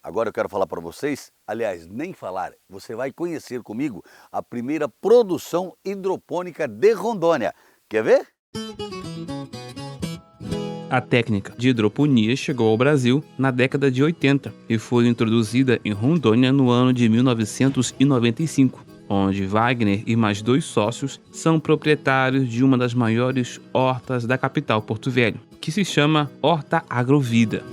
Agora eu quero falar para vocês, aliás, nem falar, você vai conhecer comigo a primeira produção hidropônica de Rondônia. Quer ver? A técnica de hidroponia chegou ao Brasil na década de 80 e foi introduzida em Rondônia no ano de 1995, onde Wagner e mais 2 sócios são proprietários de uma das maiores hortas da capital Porto Velho, que se chama Horta Agrovida.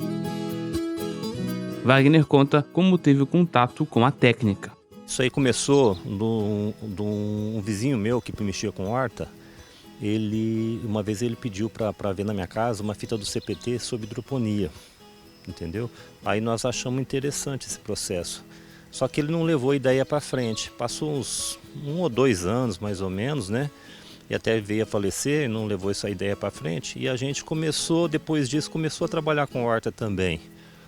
Wagner conta como teve o contato com a técnica. Isso aí começou de um vizinho meu que mexia com horta. Uma vez ele pediu para ver na minha casa uma fita do CPT sobre hidroponia, entendeu? Aí nós achamos interessante esse processo. Só que ele não levou a ideia para frente. Passou uns 1 ou 2 anos mais ou menos, né? E até veio a falecer, não levou essa ideia para frente. E a gente depois disso, começou a trabalhar com horta também.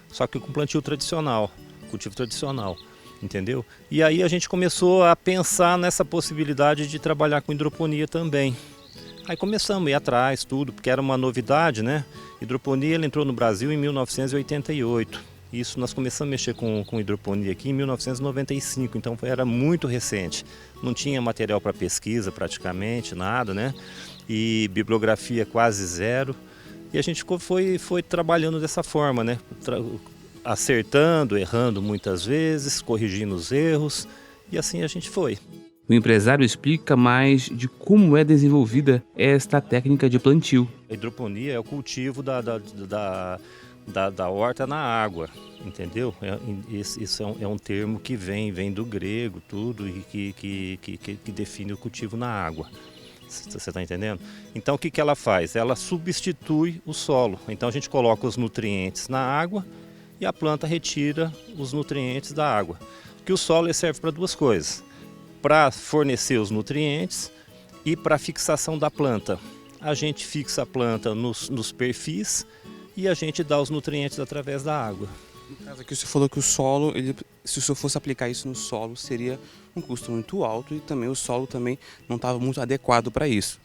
Só que com plantio tradicional, cultivo tradicional, entendeu? E aí a gente começou a pensar nessa possibilidade de trabalhar com hidroponia também. Aí começamos a ir atrás, tudo, porque era uma novidade, né? Hidroponia ela entrou no Brasil em 1988. Isso nós começamos a mexer com hidroponia aqui em 1995, então era muito recente. Não tinha material para pesquisa praticamente, nada, né? E bibliografia quase zero. E a gente foi trabalhando dessa forma, né? Acertando, errando muitas vezes, corrigindo os erros, e assim a gente foi. O empresário explica mais de como é desenvolvida esta técnica de plantio. A hidroponia é o cultivo da horta na água, entendeu? Isso é um termo que vem do grego, tudo, e que define o cultivo na água. Você está entendendo? Então o que ela faz? Ela substitui o solo. Então a gente coloca os nutrientes na água e a planta retira os nutrientes da água. Porque o solo serve para 2 coisas. Para fornecer os nutrientes e para a fixação da planta. A gente fixa a planta nos perfis e a gente dá os nutrientes através da água. No caso aqui você falou que o solo, se o senhor fosse aplicar isso no solo, seria um custo muito alto e também o solo também não estava muito adequado para isso.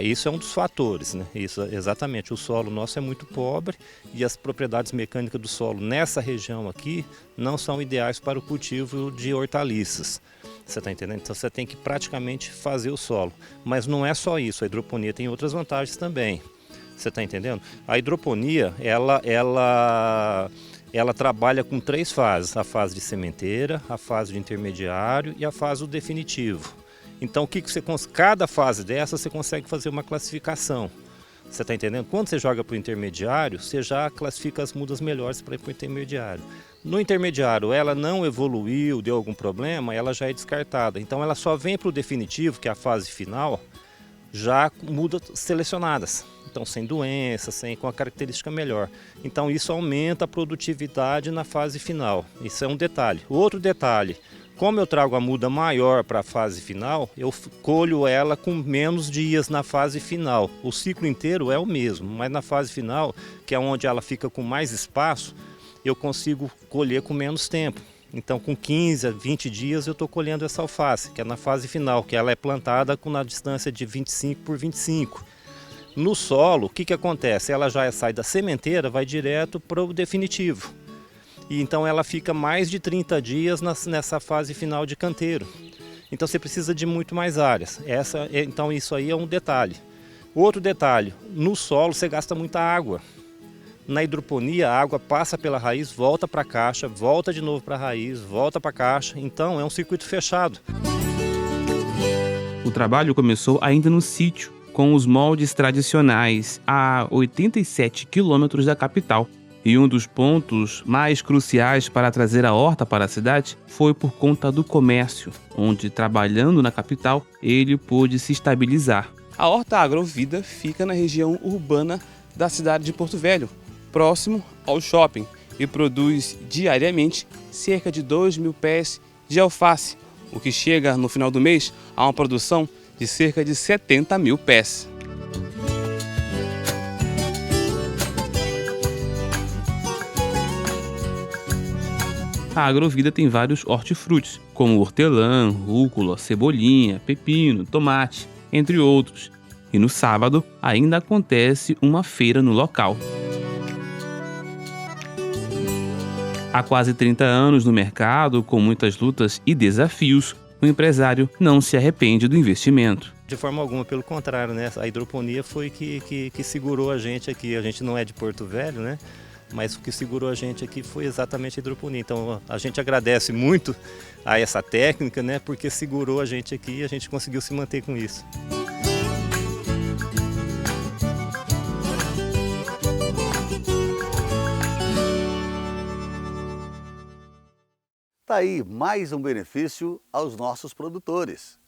Isso é um dos fatores, né? Isso, exatamente, o solo nosso é muito pobre e as propriedades mecânicas do solo nessa região aqui não são ideais para o cultivo de hortaliças. Você está entendendo? Então você tem que praticamente fazer o solo. Mas não é só isso, a hidroponia tem outras vantagens também. Você está entendendo? A hidroponia, ela trabalha com 3 fases. A fase de sementeira, a fase de intermediário e a fase do definitivo. Então cada fase dessa você consegue fazer uma classificação. Você está entendendo? Quando você joga para o intermediário, você já classifica as mudas melhores para ir para o intermediário. No intermediário, ela não evoluiu, deu algum problema, ela já é descartada. Então ela só vem para o definitivo, que é a fase final, já mudas selecionadas. Então sem doença, com a característica melhor. Então isso aumenta a produtividade na fase final. Isso é um detalhe. Outro detalhe, como eu trago a muda maior para a fase final, eu colho ela com menos dias na fase final. O ciclo inteiro é o mesmo, mas na fase final, que é onde ela fica com mais espaço, eu consigo colher com menos tempo. Então com 15 a 20 dias eu estou colhendo essa alface, que é na fase final, que ela é plantada com na distância de 25 por 25. No solo, o que acontece? Ela já sai da sementeira, vai direto para o definitivo. E então ela fica mais de 30 dias nessa fase final de canteiro. Então você precisa de muito mais áreas. Então isso aí é um detalhe. Outro detalhe, no solo você gasta muita água. Na hidroponia a água passa pela raiz, volta para a caixa, volta de novo para a raiz, volta para a caixa. Então é um circuito fechado. O trabalho começou ainda no sítio, com os moldes tradicionais, a 87 quilômetros da capital. E um dos pontos mais cruciais para trazer a horta para a cidade foi por conta do comércio, onde, trabalhando na capital, ele pôde se estabilizar. A Horta Agrovida fica na região urbana da cidade de Porto Velho, próximo ao shopping, e produz diariamente cerca de 2.000 pés de alface, o que chega no final do mês a uma produção de cerca de 70.000 pés. A Agrovida tem vários hortifrutis, como hortelã, rúcula, cebolinha, pepino, tomate, entre outros. E no sábado ainda acontece uma feira no local. Há quase 30 anos no mercado, com muitas lutas e desafios, o empresário não se arrepende do investimento. De forma alguma, pelo contrário, né? A hidroponia foi que segurou a gente aqui. A gente não é de Porto Velho, né? Mas o que segurou a gente aqui foi exatamente a hidroponia. Então a gente agradece muito a essa técnica, né? Porque segurou a gente aqui e a gente conseguiu se manter com isso. Tá aí mais um benefício aos nossos produtores.